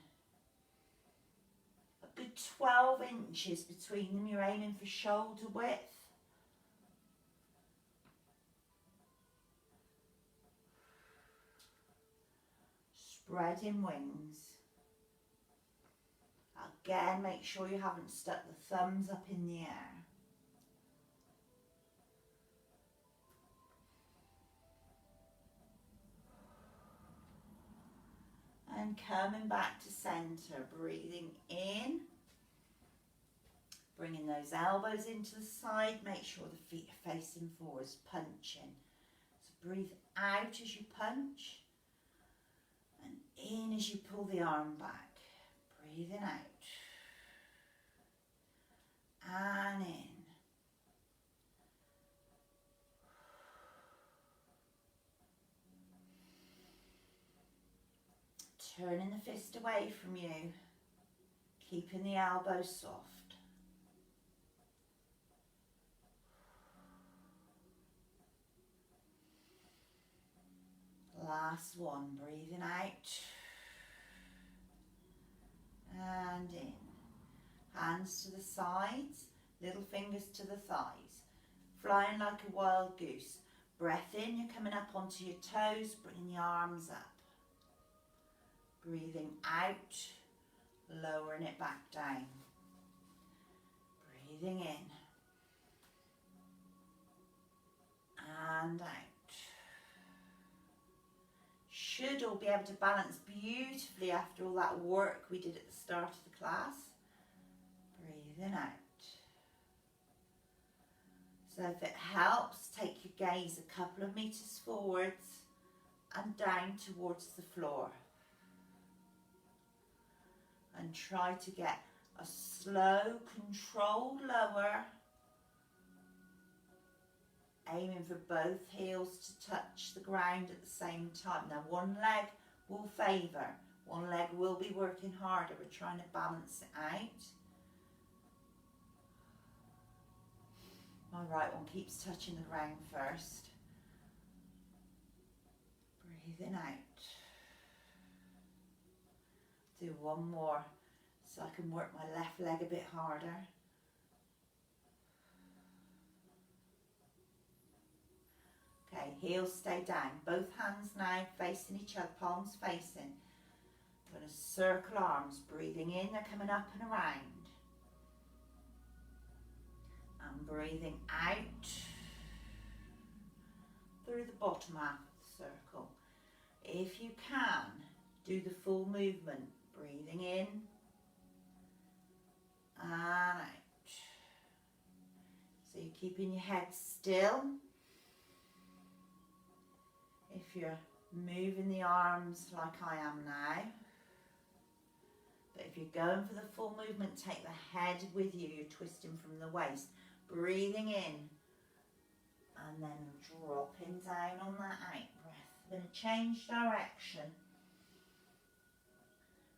A good 12 inches between them. You're aiming for shoulder width. Spreading wings. Again, make sure you haven't stuck the thumbs up in the air. And coming back to centre, breathing in, bringing those elbows into the side, make sure the feet are facing forwards, punching. So breathe out as you punch, and in as you pull the arm back, breathing out, and in. Turning the fist away from you, keeping the elbows soft. Last one, breathing out and in. Hands to the sides, little fingers to the thighs. Flying like a wild goose. Breath in, you're coming up onto your toes, bringing the arms up. Breathing out, lowering it back down. Breathing in. And out. Should all be able to balance beautifully after all that work we did at the start of the class. Breathing out. So if it helps, take your gaze a couple of meters forwards and down towards the floor. And try to get a slow, controlled lower, aiming for both heels to touch the ground at the same time. Now one leg will favour, one leg will be working harder. We're trying to balance it out. My right one keeps touching the ground first. Breathing out. Do one more so I can work my left leg a bit harder. Okay, heels stay down. Both hands now facing each other, palms facing. I'm going to circle arms, breathing in, they're coming up and around. And breathing out through the bottom half of the circle. If you can, do the full movement. Breathing in and out. So you're keeping your head still. If you're moving the arms like I am now. But if you're going for the full movement, take the head with you. You're twisting from the waist. Breathing in and then dropping down on that out breath. I'm going to change direction.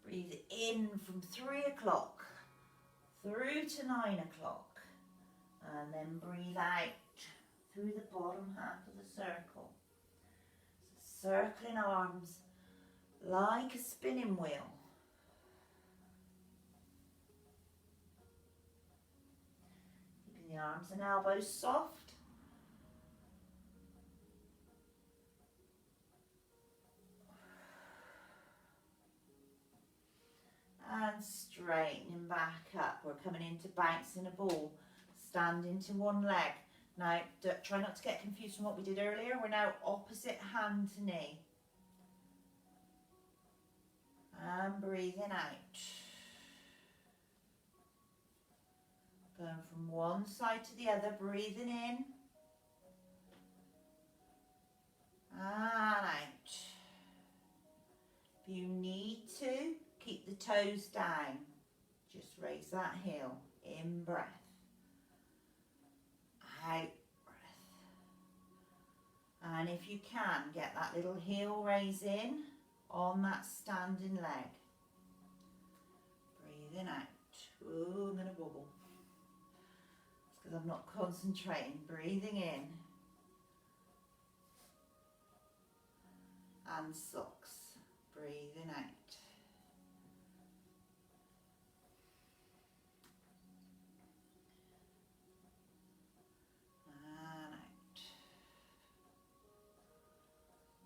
Breathe in from 3 o'clock through to 9 o'clock. And then breathe out through the bottom half of the circle. So circling arms like a spinning wheel. Keeping the arms and elbows soft. And straightening back up. We're coming into bouncing a ball. Standing to one leg. Now, try not to get confused from what we did earlier. We're now opposite hand to knee. And breathing out. Going from one side to the other, breathing in. And out. If you need to, keep the toes down. Just raise that heel. In breath. Out breath. And if you can, get that little heel raise in on that standing leg. Breathing out. Oh, I'm going to wobble. It's because I'm not concentrating. Breathing in. And socks. Breathing out.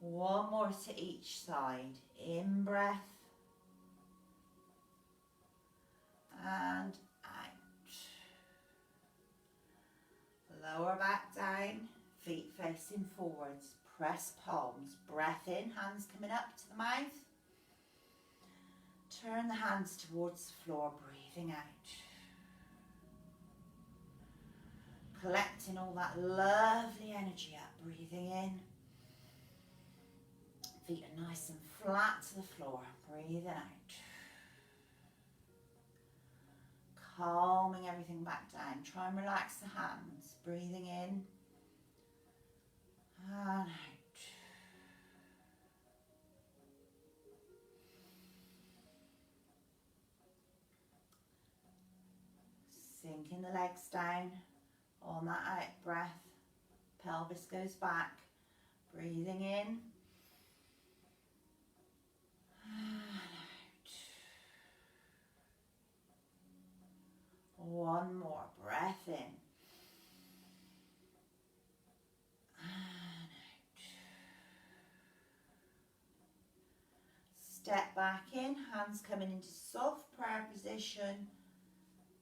One more to each side. In breath. And out. Lower back down. Feet facing forwards. Press palms. Breath in. Hands coming up to the mouth. Turn the hands towards the floor. Breathing out. Collecting all that lovely energy up. Breathing in. Feet are nice and flat to the floor. Breathing out. Calming everything back down. Try and relax the hands. Breathing in. And out. Sinking the legs down on that out breath. Pelvis goes back. Breathing in. One more breath in. And out. Step back in, hands coming into soft prayer position.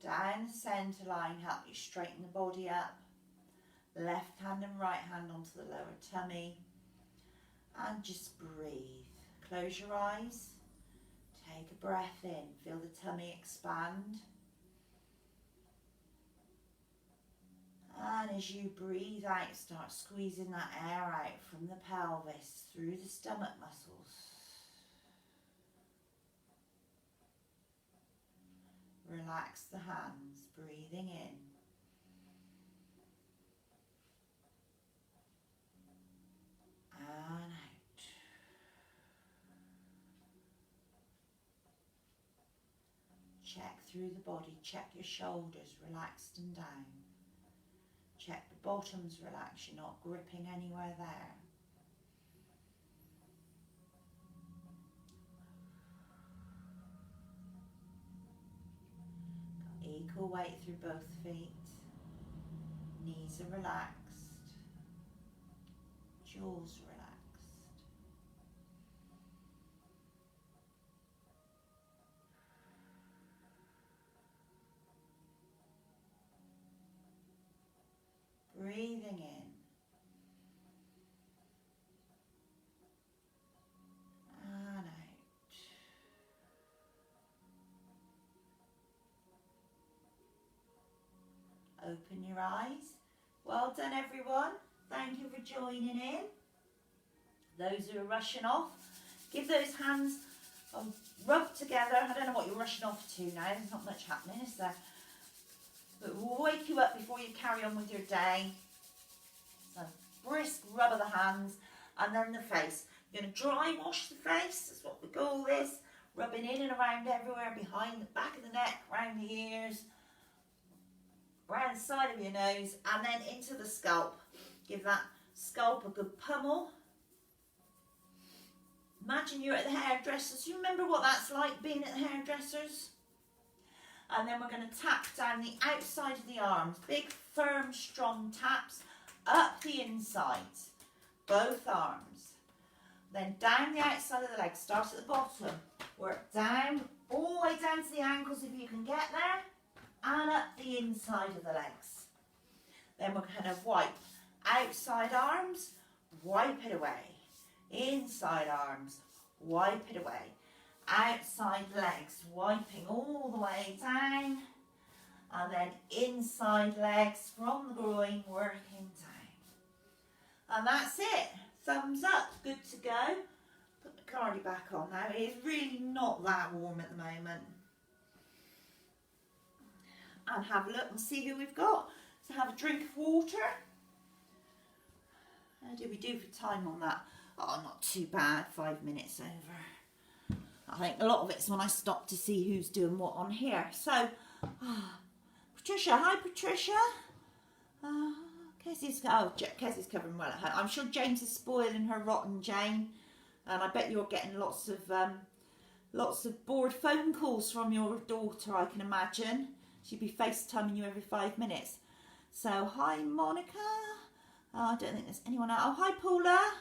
Down the centre line, help you straighten the body up. Left hand and right hand onto the lower tummy. And just breathe. Close your eyes. Take a breath in. Feel the tummy expand. And as you breathe out, start squeezing that air out from the pelvis through the stomach muscles. Relax the hands, breathing in. And out. Check through the body, check your shoulders relaxed and down. Check the bottoms relaxed, you're not gripping anywhere there. Got equal weight through both feet. Knees are relaxed. Jaws relaxed. Breathing in. And out. Open your eyes. Well done, everyone. Thank you for joining in. Those who are rushing off, give those hands a rub together. I don't know what you're rushing off to now. There's not much happening, is there? But we'll wake you up before you carry on with your day. So brisk rub of the hands and then the face. You're going to dry wash the face. That's what we call this. Rubbing in and around everywhere, behind the back of the neck, around the ears, around the side of your nose, and then into the scalp. Give that scalp a good pummel. Imagine you're at the hairdresser's. You remember what that's like being at the hairdresser's? And then we're going to tap down the outside of the arms. Big, firm, strong taps up the inside. Both arms. Then down the outside of the legs. Start at the bottom. Work down, all the way down to the ankles if you can get there. And up the inside of the legs. Then we're going to wipe outside arms. Wipe it away. Inside arms. Wipe it away. Outside legs, wiping all the way down, and then inside legs from the groin, working down. And that's it. Thumbs up, good to go. Put the cardi back on now. It's really not that warm at the moment. And have a look and see who we've got. So have a drink of water. How did we do for time on that? Oh, not too bad, 5 minutes over. I think a lot of it's when I stop to see who's doing what on here. So, Patricia, hi Patricia. Kezzy's covering well at home. I'm sure James is spoiling her rotten Jane, and I bet you're getting lots of bored phone calls from your daughter. I can imagine she'd be FaceTiming you every 5 minutes. So, hi Monica. I don't think there's anyone else. Oh, hi Paula.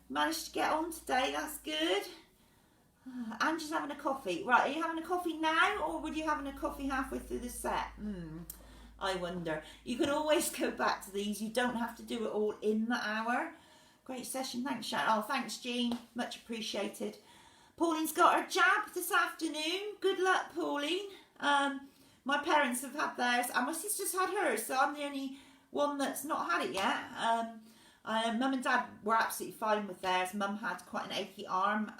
Managed to get on today. That's good. Angie's having a coffee. Right, are you having a coffee now, or were you having a coffee halfway through the set? I wonder. You can always go back to these. You don't have to do it all in the hour. Great session. Thanks, Sharon. Oh, thanks, Jean. Much appreciated. Pauline's got her jab this afternoon. Good luck, Pauline. My parents have had theirs, and my sister's had hers, so I'm the only one that's not had it yet. Mum and Dad were absolutely fine with theirs. Mum had quite an achy arm,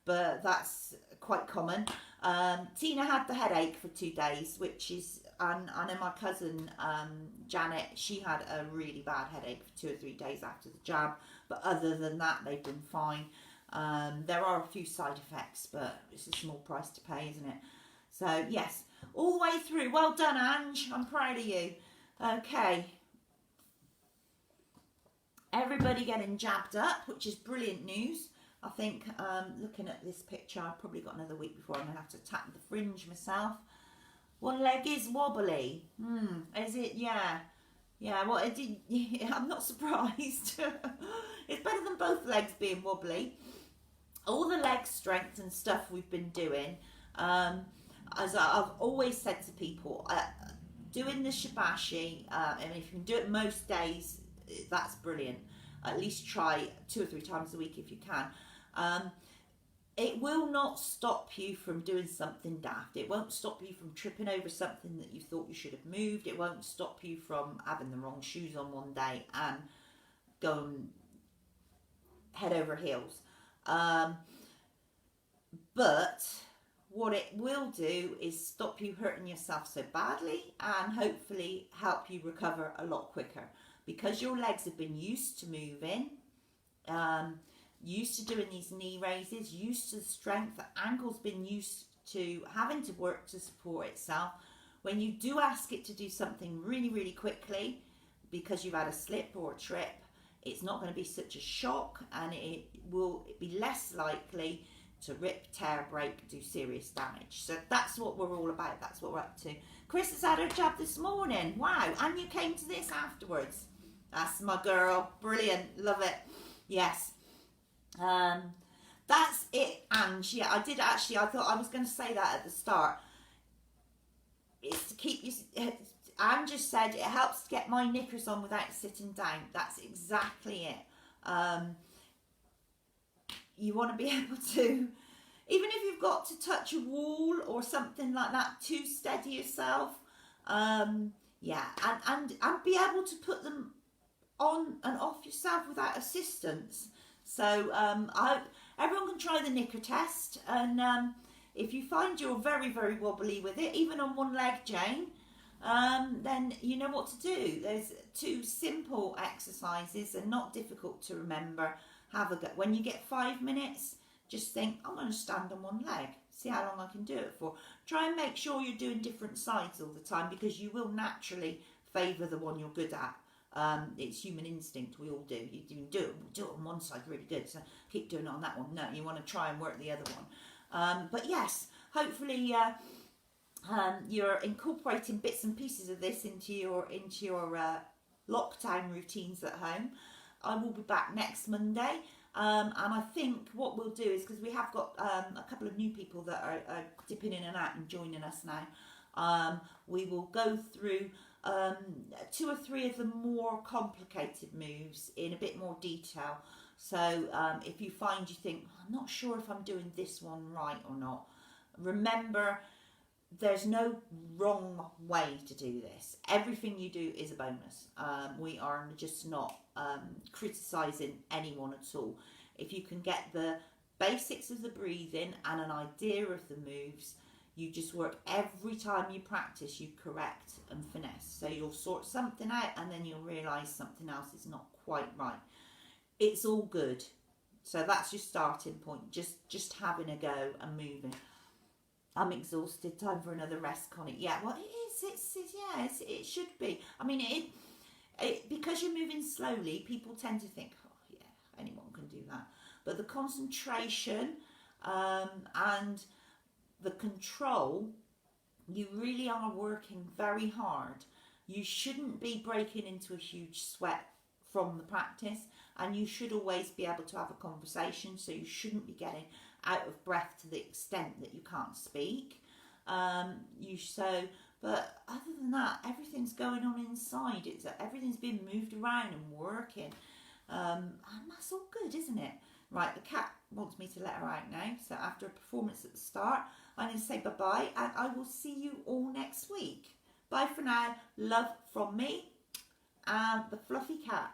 but that's quite common. Tina had the headache for 2 days, which is, and I know my cousin Janet, she had a really bad headache for 2 or 3 days after the jab, but other than that they've been fine. There are a few side effects, but it's a small price to pay, isn't it? So yes, all the way through. Well done, Ange. I'm proud of you. Okay. Everybody getting jabbed up, which is brilliant news. I think looking at this picture, I've probably got another week before I'm going to have to tap the fringe myself. One leg is wobbly. Is it? Yeah. Yeah, well, I'm not surprised. It's better than both legs being wobbly. All the leg strength and stuff we've been doing, as I've always said to people, doing the Shibashi, and if you can do it most days, that's brilliant. At least try 2 or 3 times a week if you can. it will not stop you from doing something daft. It won't stop you from tripping over something that you thought you should have moved. It won't stop you from having the wrong shoes on one day and going head over heels. But what it will do is stop you hurting yourself so badly and hopefully help you recover a lot quicker, because your legs have been used to moving, used to doing these knee raises, used to the strength. The ankle's been used to having to work to support itself. When you do ask it to do something really, really quickly because you've had a slip or a trip, it's not going to be such a shock, and it will be less likely to rip, tear, break, do serious damage. So that's what we're all about. That's what we're up to. Chris has had her jab this morning. Wow. And you came to this afterwards. That's my girl. Brilliant. Love it. Yes. That's it. And yeah, I did actually, I thought I was going to say that at the start. It's to keep you, Anne just said it helps to get my knickers on without sitting down. That's exactly it. You want to be able to, even if you've got to touch a wall or something like that to steady yourself, yeah, and be able to put them on and off yourself without assistance. So everyone can try the knicker test, and if you find you're very, very wobbly with it, even on one leg, Jane, then you know what to do. There's 2 simple exercises and not difficult to remember. Have a go. When you get 5 minutes, just think, I'm going to stand on one leg, see how long I can do it for. Try and make sure you're doing different sides all the time, because you will naturally favour the one you're good at. It's human instinct, we all do. You do it on one side really good, so keep doing it on that one. No, you want to try and work the other one. But yes, hopefully you're incorporating bits and pieces of this into your lockdown routines at home. I will be back next Monday, and I think what we'll do is, because we have got a couple of new people that are dipping in and out and joining us now, we will go through 2 or 3 of the more complicated moves in a bit more detail. So if you find you think, I'm not sure if I'm doing this one right or not, remember, there's no wrong way to do this. Everything you do is a bonus. We are just not criticising anyone at all. If you can get the basics of the breathing and an idea of the moves, you just work every time you practice, you correct and finesse. So you'll sort something out and then you'll realise something else is not quite right. It's all good. So that's your starting point. Just having a go and moving. I'm exhausted. Time for another rest, Connie. Yeah, well, it is. It should be. I mean, it because you're moving slowly, people tend to think, oh yeah, anyone can do that. But the concentration and the control, you really are working very hard. You shouldn't be breaking into a huge sweat from the practice, and you should always be able to have a conversation. So you shouldn't be getting out of breath to the extent that you can't speak. But other than that, everything's going on inside. Everything's being moved around and working, and that's all good, isn't it? Right, the cat wants me to let her out now. So after a performance at the start, I'm going to say bye-bye, and I will see you all next week. Bye for now. Love from me and the fluffy cat.